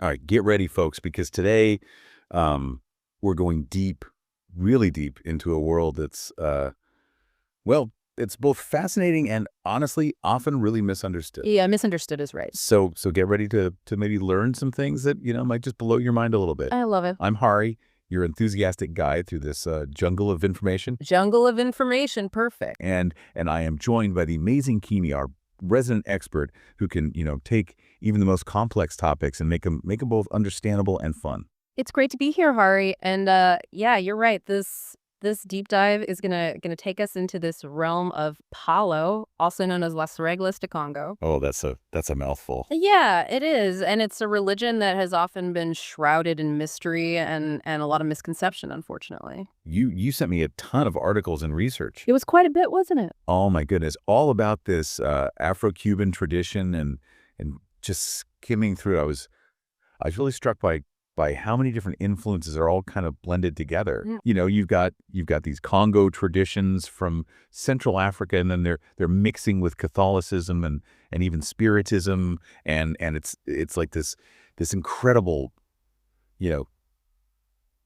All right, get ready, folks, because today we're going deep, really deep into a world that's, well, it's both fascinating and honestly often really misunderstood. Yeah, misunderstood is right. So get ready to maybe learn some things that, might just blow your mind a little bit. I love it. I'm Hari, your enthusiastic guide through this jungle of information. Jungle of information, perfect. And I am joined by the amazing Kimi, our resident expert who can, take even the most complex topics and make them both understandable and fun. It's great to be here, Hari. And yeah, you're right. This deep dive is gonna take us into this realm of Palo, also known as Las Reglas de Congo. Oh, that's a mouthful. Yeah, it is, and it's a religion that has often been shrouded in mystery and a lot of misconception, unfortunately. You sent me a ton of articles and research. It was quite a bit, wasn't it? Oh my goodness, all about this Afro-Cuban tradition and just skimming through. I was really struck by how many different influences are all kind of blended together. Mm. You've got these Congo traditions from Central Africa, and then they're mixing with Catholicism and even Spiritism, and it's like this incredible,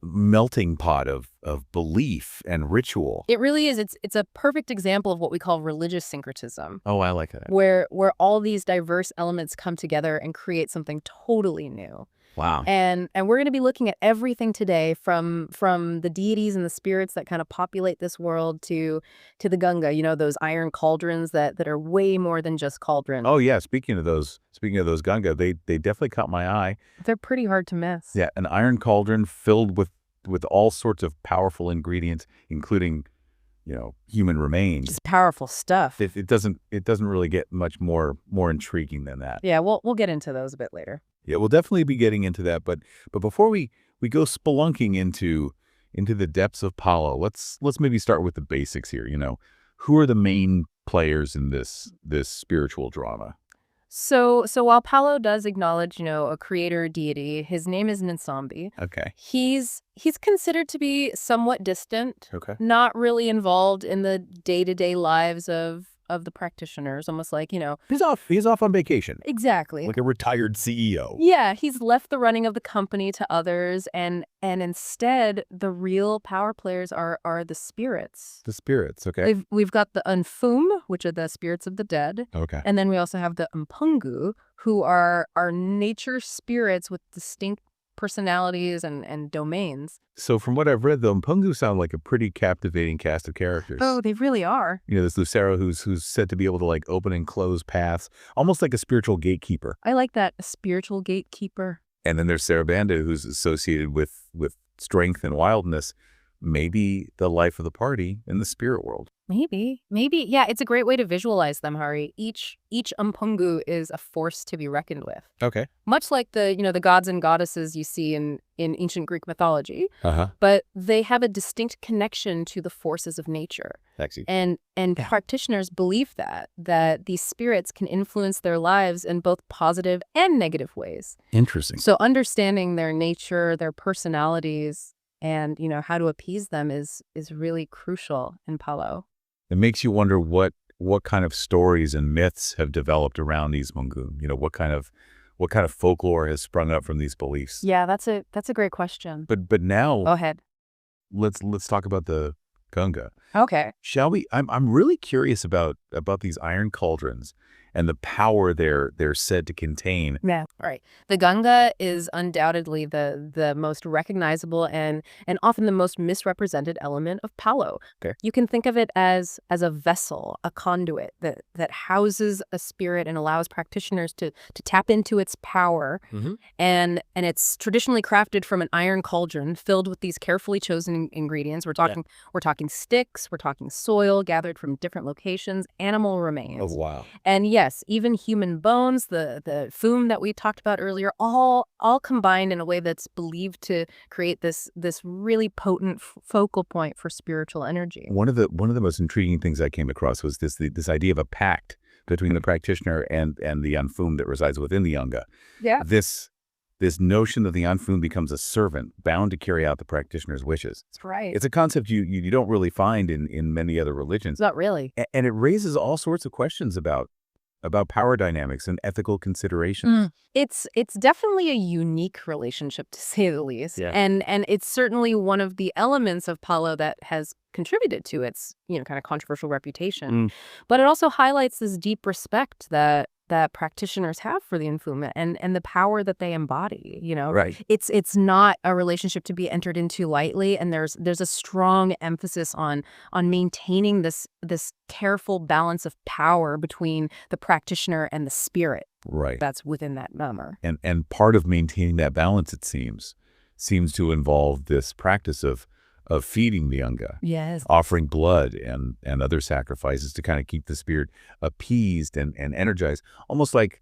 melting pot of belief and ritual. It really is. It's a perfect example of what we call religious syncretism, Oh, I like that. where all these diverse elements come together and create something totally new. Wow. And we're going to be looking at everything today, from the deities and the spirits that kind of populate this world to the nganga, those iron cauldrons that are way more than just cauldrons. Oh yeah, speaking of those nganga, they definitely caught my eye. They're pretty hard to miss. Yeah, an iron cauldron filled with all sorts of powerful ingredients, including, human remains. Just powerful stuff. It doesn't really get much more intriguing than that. Yeah, we'll get into those a bit later. Yeah, we'll definitely be getting into that, but before we go spelunking into the depths of Palo, let's maybe start with the basics here. Who are the main players in this spiritual drama? So while Palo does acknowledge, a creator deity, his name is Nsambi. Okay. He's considered to be somewhat distant, Okay. not really involved in the day-to-day lives of the practitioners, almost like, He's off on vacation, Exactly. like a retired CEO. Yeah, he's left the running of the company to others, and instead the real power players are the spirits. The spirits, okay. We've got the Unfum, which are the spirits of the dead, Okay. and then we also have the Mpungu, who are nature spirits with distinct personalities and domains. So from what I've read, though, Mpungu sound like a pretty captivating cast of characters. Oh, they really are. This Lucero who's said to be able to like open and close paths, almost like a spiritual gatekeeper. I like that, a spiritual gatekeeper. And then there's Sarabanda, who's associated with strength and wildness, maybe the life of the party in the spirit world. Maybe. Yeah, it's a great way to visualize them, Hari. Each Mpungu is a force to be reckoned with. Okay. Much like the gods and goddesses you see in ancient Greek mythology, Uh-huh. but they have a distinct connection to the forces of nature. Taxi. And practitioners believe that these spirits can influence their lives in both positive and negative ways. Interesting. So understanding their nature, their personalities, and how to appease them is really crucial in Palo. It makes you wonder what kind of stories and myths have developed around these Mungu. What kind of folklore has sprung up from these beliefs. Yeah, that's a great question. But now Go ahead. let's talk about the nganga. Okay. Shall we? I'm really curious about these iron cauldrons and the power they're said to contain. Yeah. All right. The nganga is undoubtedly the most recognizable and often the most misrepresented element of Palo. Okay. You can think of it as a vessel, a conduit that houses a spirit and allows practitioners to tap into its power. Mm-hmm. And it's traditionally crafted from an iron cauldron filled with these carefully chosen ingredients. We're talking sticks, we're talking soil gathered from different locations, animal remains. Oh wow. And yes, even human bones, the fum that we talked about earlier, all combined in a way that's believed to create this really potent focal point for spiritual energy. One of the most intriguing things I came across was this idea of a pact between the practitioner and the Anfum that resides within the nganga. Yeah. This notion that the Anfum becomes a servant bound to carry out the practitioner's wishes. That's right. It's a concept you don't really find in many other religions. Not really. And it raises all sorts of questions about about power dynamics and ethical considerations. It's definitely a unique relationship, to say the least. Yeah. And it's certainly one of the elements of Palo that has contributed to its, kind of controversial reputation. But it also highlights this deep respect that practitioners have for the Nfuma and the power that they embody, Right. It's not a relationship to be entered into lightly, and there's a strong emphasis on maintaining this careful balance of power between the practitioner and the spirit Right. that's within that member. And part of maintaining that balance, it seems to involve this practice of feeding the nganga, Yes. offering blood and other sacrifices to kind of keep the spirit appeased and energized, almost like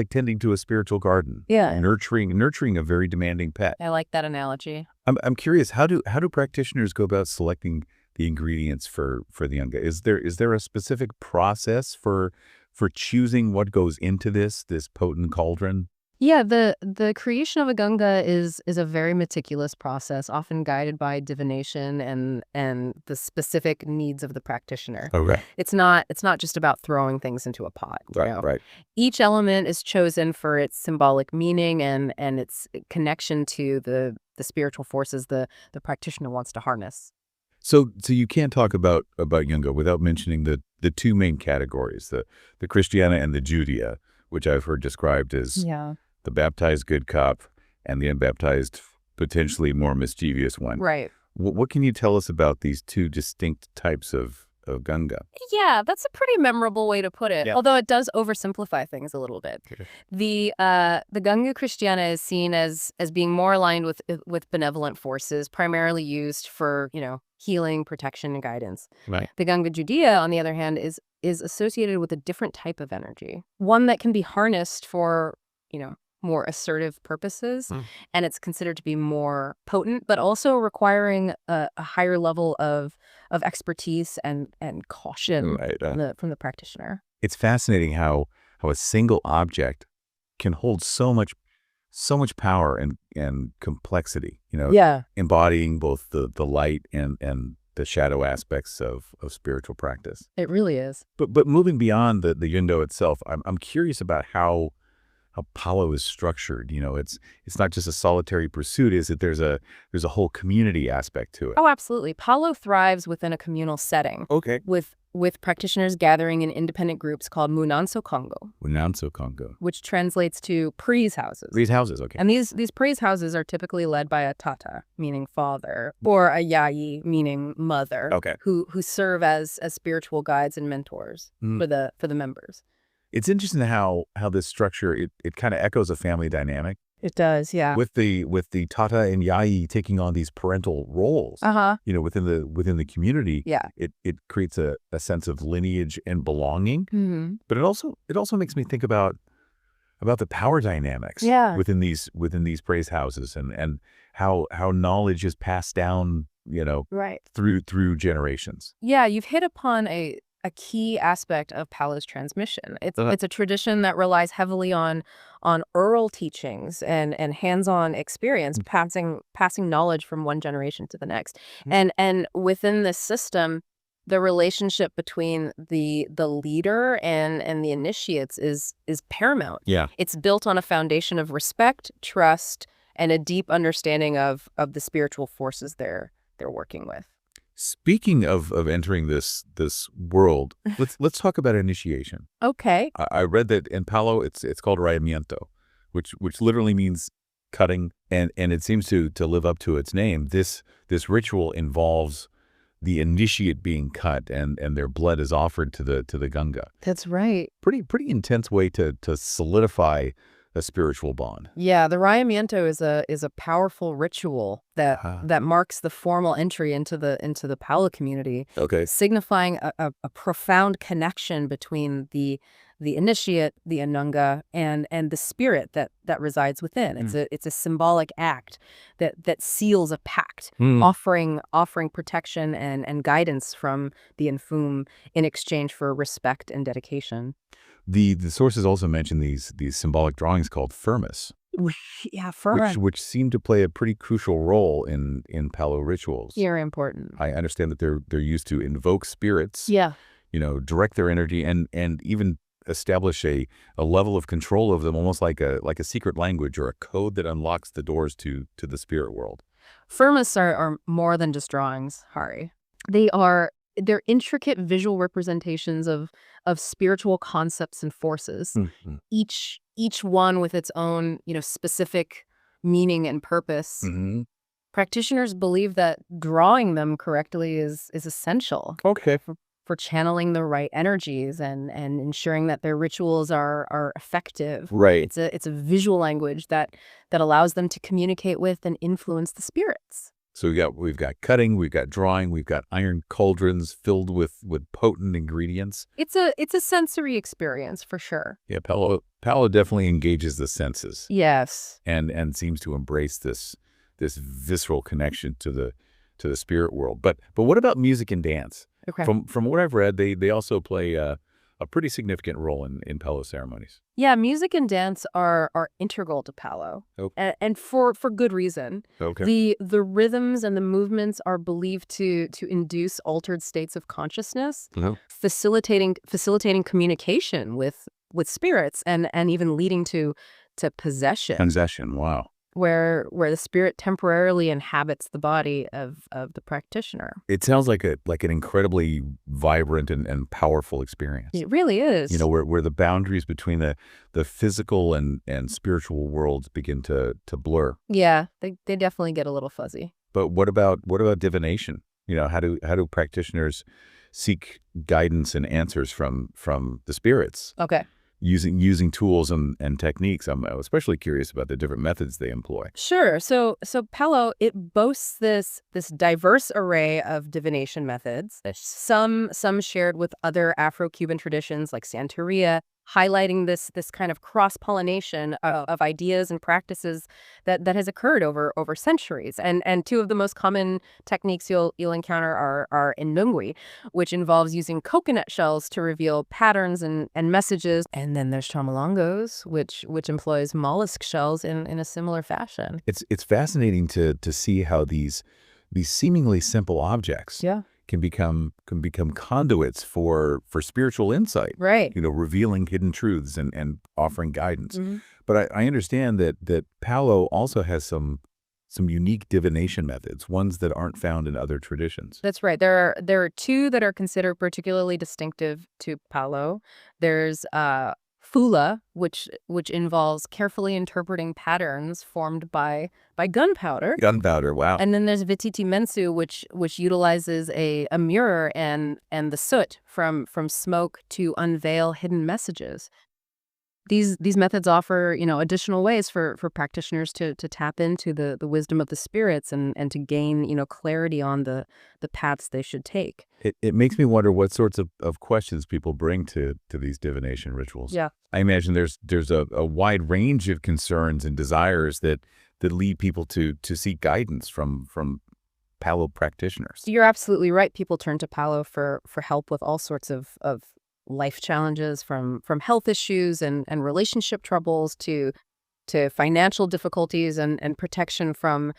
tending to a spiritual garden. Yeah. Nurturing a very demanding pet. I like that analogy. I'm curious, how do practitioners go about selecting the ingredients for the nganga? Is there a specific process for choosing what goes into this potent cauldron? Yeah, the creation of a nganga is a very meticulous process, often guided by divination and the specific needs of the practitioner. Okay. It's not just about throwing things into a pot. Right. Each element is chosen for its symbolic meaning and its connection to the spiritual forces the practitioner wants to harness. So you can't talk about nganga without mentioning the two main categories, the Christiana and the Judea, which I've heard described as the baptized good cop and the unbaptized, potentially more mischievous one. Right. What can you tell us about these two distinct types of nganga? Yeah, that's a pretty memorable way to put it, although it does oversimplify things a little bit. Okay. The nganga Christiana is seen as being more aligned with benevolent forces, primarily used for, healing, protection, and guidance. Right. The nganga Judea, on the other hand, is associated with a different type of energy, one that can be harnessed for, more assertive purposes, and it's considered to be more potent, but also requiring a higher level of expertise and caution from the practitioner. It's fascinating how a single object can hold so much power and complexity, embodying both the light and the shadow aspects of spiritual practice. It really is. But moving beyond the yundo itself, I'm curious about how Palo is structured. It's not just a solitary pursuit, is it? There's a whole community aspect to it. Oh, absolutely. Palo thrives within a communal setting. Okay. With practitioners gathering in independent groups called Munanso Kongo, which translates to praise houses. Praise houses, okay. And these praise houses are typically led by a tata, meaning father, or a yayi, meaning mother, Okay. who serve as spiritual guides and mentors for the members. It's interesting how this structure, it kind of echoes a family dynamic. It does, yeah. With the tata and yayi taking on these parental roles, within the community, it creates a sense of lineage and belonging. Mm-hmm. But it also makes me think about the power dynamics within these praise houses and how knowledge is passed down, through generations. Yeah, you've hit upon a key aspect of Palo's transmission. It's a tradition that relies heavily on oral teachings and hands-on experience, passing knowledge from one generation to the next. And within this system, the relationship between the leader and the initiates is paramount. Yeah. It's built on a foundation of respect, trust, and a deep understanding of the spiritual forces they're working with. Speaking of entering this world, let's talk about initiation. Okay. I read that in Palo it's called rayamiento, which literally means cutting, and it seems to live up to its name. This ritual involves the initiate being cut, and their blood is offered to the nganga. That's right. Pretty intense way to solidify a spiritual bond. Yeah, the rayamiento is a powerful ritual that marks the formal entry into the Palo community. Okay. Signifying a profound connection between the initiate, the nganga, and the spirit that resides within. It's a symbolic act that seals a pact, offering protection and guidance from the Nfum in exchange for respect and dedication. The sources also mention these symbolic drawings called firmus. Yeah, firmus. Which seem to play a pretty crucial role in Palo rituals. Very important. I understand that they're used to invoke spirits. Yeah. Direct their energy and even establish a level of control over them, almost like a secret language or a code that unlocks the doors to the spirit world. Firmas are more than just drawings, Hari. They're intricate visual representations of spiritual concepts and forces, Mm-hmm. each one with its own, specific meaning and purpose. Mm-hmm. Practitioners believe that drawing them correctly is essential Okay. for channeling the right energies and ensuring that their rituals are effective. Right. It's a visual language that allows them to communicate with and influence the spirits. So we've got cutting, we've got drawing, we've got iron cauldrons filled with potent ingredients. It's a sensory experience for sure. Yeah, Palo definitely engages the senses Yes. and seems to embrace this visceral connection to the spirit world. But what about music and dance? Okay. From what I've read, they also play a pretty significant role in Palo ceremonies. Yeah, music and dance are integral to Palo, Okay. and for good reason. Okay. The rhythms and the movements are believed to induce altered states of consciousness, No. facilitating communication with spirits and even leading to possession, Possession. Wow. where the spirit temporarily inhabits the body of the practitioner. It sounds like an incredibly vibrant and powerful experience. It really is. Where the boundaries between the physical and spiritual worlds begin to blur. Yeah, they definitely get a little fuzzy. But what about divination? How do practitioners seek guidance and answers from the spirits Okay. using tools and techniques? I'm especially curious about the different methods they employ. Sure. So Palo, it boasts this diverse array of divination methods, some shared with other Afro-Cuban traditions like Santeria, highlighting this kind of cross-pollination of ideas and practices that has occurred over centuries. And two of the most common techniques you'll encounter are Ndungwi, which involves using coconut shells to reveal patterns and messages. And then there's Chamalongos, which employs mollusk shells in a similar fashion. It's fascinating to see how these seemingly simple objects Yeah. can become conduits for spiritual insight. Right. Revealing hidden truths and offering guidance. Mm-hmm. But I understand that Palo also has some unique divination methods, ones that aren't found in other traditions. That's right. There are two that are considered particularly distinctive to Palo. There's Fula, which involves carefully interpreting patterns formed by gunpowder. Gunpowder, wow. And then there's Vititi Mensu, which utilizes a mirror and the soot from smoke to unveil hidden messages. These methods offer, additional ways for practitioners to tap into the wisdom of the spirits and to gain, clarity on the paths they should take. It makes me wonder what sorts of questions people bring to these divination rituals. Yeah. I imagine there's a wide range of concerns and desires that lead people to seek guidance from Palo practitioners. You're absolutely right. People turn to Palo for help with all sorts of life challenges, from health issues and relationship troubles to financial difficulties and protection from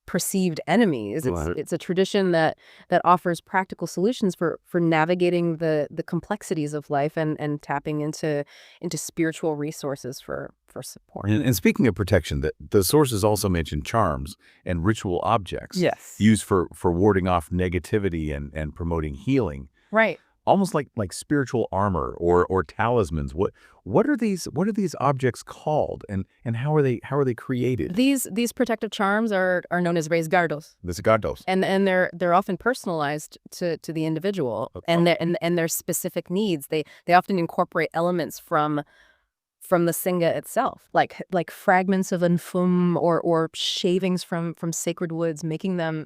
perceived enemies. It's a tradition that offers practical solutions for navigating the complexities of life and tapping into spiritual resources for support. And speaking of protection, the sources also mention charms and ritual objects. Yes. Used for warding off negativity and promoting healing. Right. Almost like spiritual armor or talismans. What are these objects called, and how are they created? These protective charms are known as resguardos. Resguardos. And they're often personalized to the individual. Okay. and their specific needs. They often incorporate elements from the Singa itself, like fragments of Nfum or shavings from sacred woods, making them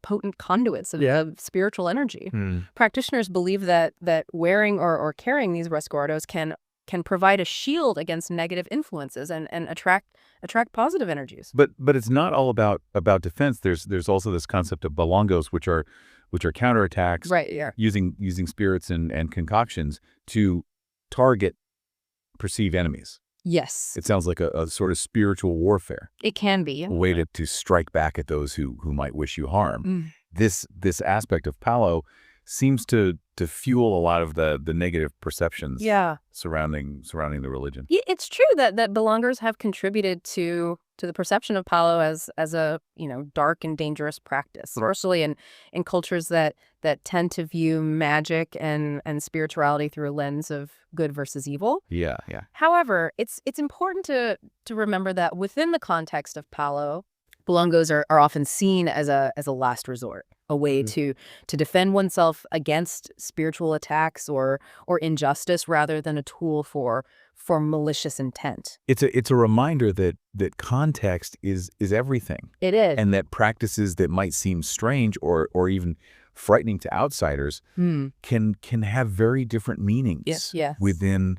potent conduits of spiritual energy. Practitioners believe that wearing or carrying these resguardos can provide a shield against negative influences and attract positive energies. But it's not all about defense. There's also this concept of balongos, which are counterattacks, Right. Yeah. using spirits and concoctions to target perceived enemies. Yes. It sounds like a sort of spiritual warfare. It can be. A way to strike back at those who might wish you harm. Mm. This aspect of Palo seems to fuel a lot of the negative perceptions Yeah. surrounding the religion. It's true that belongers have contributed to the perception of Palo as a, dark and dangerous practice, especially in cultures that tend to view magic and spirituality through a lens of good versus evil. Yeah, yeah. However, it's important to remember that within the context of Palo, belongos are often seen as a last resort, a way to defend oneself against spiritual attacks or injustice rather than a tool for malicious intent. It's a reminder that context is everything, It is. and that practices that might seem strange or even frightening to outsiders can have very different meanings Yes. within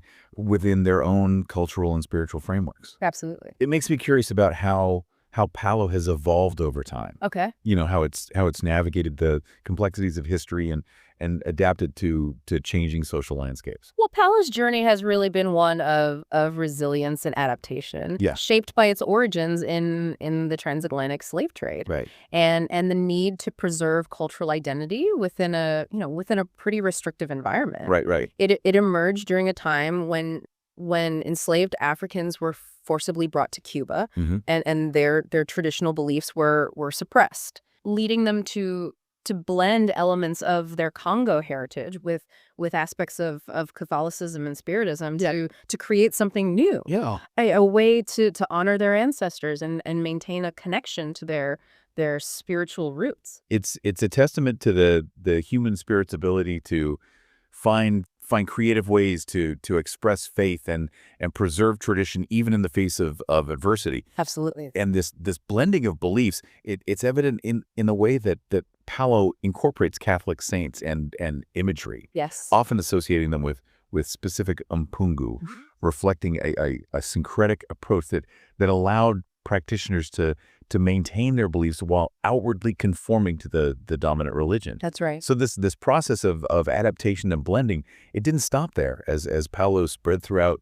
their own cultural and spiritual frameworks. Absolutely. It makes me curious about how Palo has evolved over time. Okay. How it's navigated the complexities of history and adapted to changing social landscapes. Well, Palo's journey has really been one of resilience and adaptation, Yeah. shaped by its origins in the transatlantic slave trade, Right. and the need to preserve cultural identity within a pretty restrictive environment. Right. It emerged during a time when enslaved Africans were forcibly brought to Cuba, Mhm. and their traditional beliefs were suppressed, leading them to blend elements of their Congo heritage with aspects of Catholicism and Spiritism to create something new, Yeah. a way to honor their ancestors and maintain a connection to their spiritual roots. It's a testament to the human spirit's ability to find creative ways to express faith and preserve tradition even in the face of adversity. Absolutely. And this blending of beliefs, it's evident in the way that Palo incorporates Catholic saints and imagery, Yes. often associating them with specific umpungu, reflecting a syncretic approach that allowed practitioners to maintain their beliefs while outwardly conforming to the dominant religion. That's right. So this process of adaptation and blending, it didn't stop there as Palo spread throughout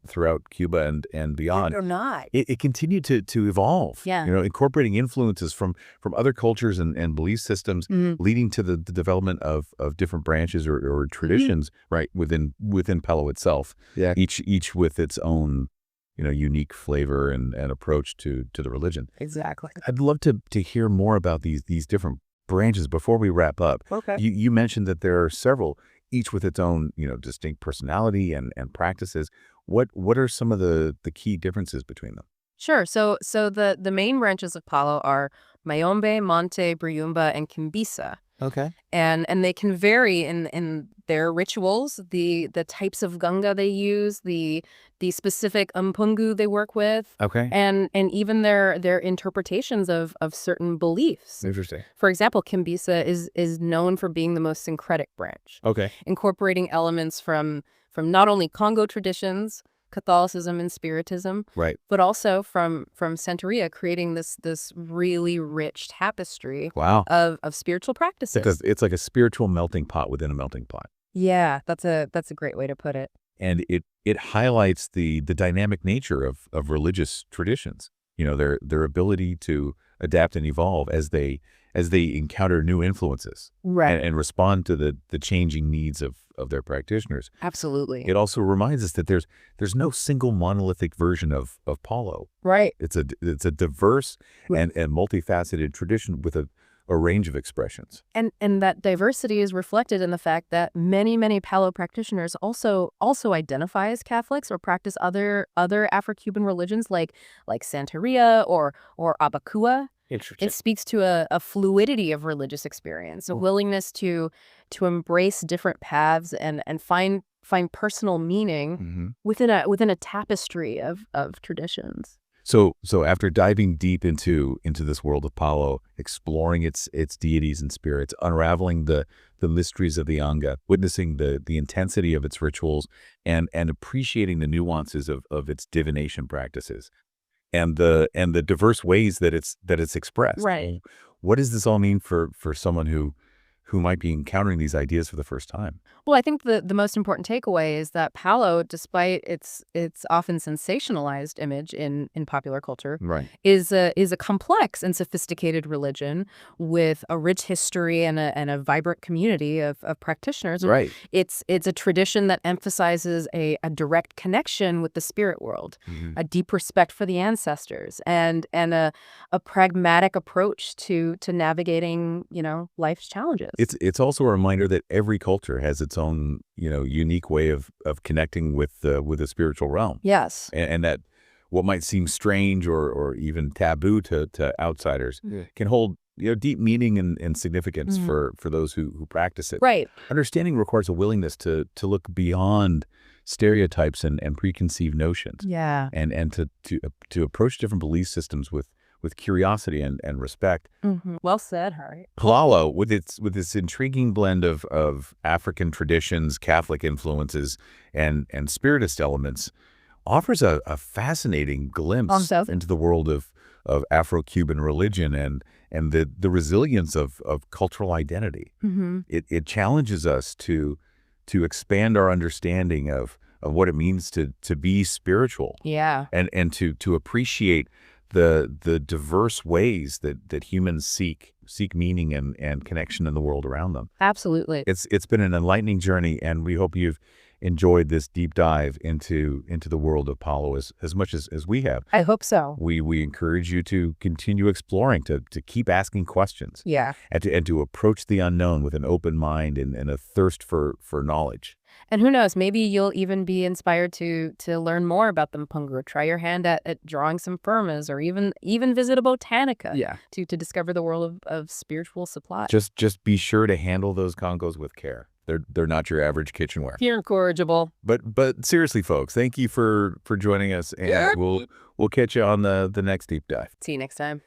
Cuba and beyond. Or not. It continued to evolve. Yeah. Incorporating influences from other cultures and belief systems, leading to the development of different branches or traditions, right, within Palo itself. Yeah. Each with its own unique flavor and approach to the religion. Exactly. I'd love to hear more about these different branches before we wrap up. Okay. You mentioned that there are several, each with its own distinct personality and practices. What are some of the key differences between them? Sure. So the main branches of Palo are Mayombe, Monte, Briumba, and Kimbisa. Okay. And they can vary in their rituals, the types of nganga they use, the specific umpungu they work with, Okay. and even their interpretations of certain beliefs. Interesting. For example, Kimbisa is known for being the most syncretic branch, Okay. incorporating elements from not only Congo traditions, Catholicism and Spiritism, Right. but also from Santeria, creating this really rich tapestry Wow. of spiritual practices. It's like a spiritual melting pot within a melting pot. Yeah, that's a great way to put it. And it highlights the dynamic nature of religious traditions. Their ability to adapt and evolve as they encounter new influences Right. and respond to the changing needs of their practitioners. Absolutely. It also reminds us that there's no single monolithic version of Palo. Right. It's a diverse and multifaceted tradition with a range of expressions. And that diversity is reflected in the fact that many Palo practitioners also identify as Catholics or practice other Afro-Cuban religions like Santeria or Abakua. Interesting. It speaks to a fluidity of religious experience, a willingness to embrace different paths and find personal meaning within a tapestry of traditions. So after diving deep into this world of Palo, exploring its deities and spirits, unraveling the mysteries of the nganga, witnessing the intensity of its rituals, and appreciating the nuances of its divination practices, and the diverse ways that it's expressed. Right. What does this all mean for someone who who might be encountering these ideas for the first time? Well, I think the most important takeaway is that Palo, despite its often sensationalized image in popular culture, Right. is a complex and sophisticated religion with a rich history and a vibrant community of practitioners. And Right. it's a tradition that emphasizes a direct connection with the spirit world, a deep respect for the ancestors, and a pragmatic approach to navigating, life's challenges. It's also a reminder that every culture has its own, unique way of connecting with the spiritual realm. Yes. And that what might seem strange or even taboo to outsiders can hold deep meaning and significance for those who practice it. Right. Understanding requires a willingness to look beyond stereotypes and preconceived notions. Yeah. And to approach different belief systems with curiosity and respect. Well said, Hari. Palo, with its intriguing blend of African traditions, Catholic influences, and spiritist elements, offers a fascinating glimpse into the world of Afro-Cuban religion and the resilience of cultural identity. It challenges us to expand our understanding of what it means to be spiritual. Yeah. And to appreciate the diverse ways that humans seek meaning and connection in the world around them. Absolutely. It's been an enlightening journey, and we hope you've enjoyed this deep dive into the world of Palo as much as we have. I hope so. We encourage you to continue exploring, to keep asking questions. Yeah. And to approach the unknown with an open mind and a thirst for knowledge. And who knows, maybe you'll even be inspired to learn more about the Mpungu. Try your hand at drawing some firmas, or even visit a botanica to discover the world of spiritual supply. Just be sure to handle those Congos with care. They're not your average kitchenware. You're incorrigible. But seriously, folks, thank you for joining us, and we'll catch you on the next deep dive. See you next time.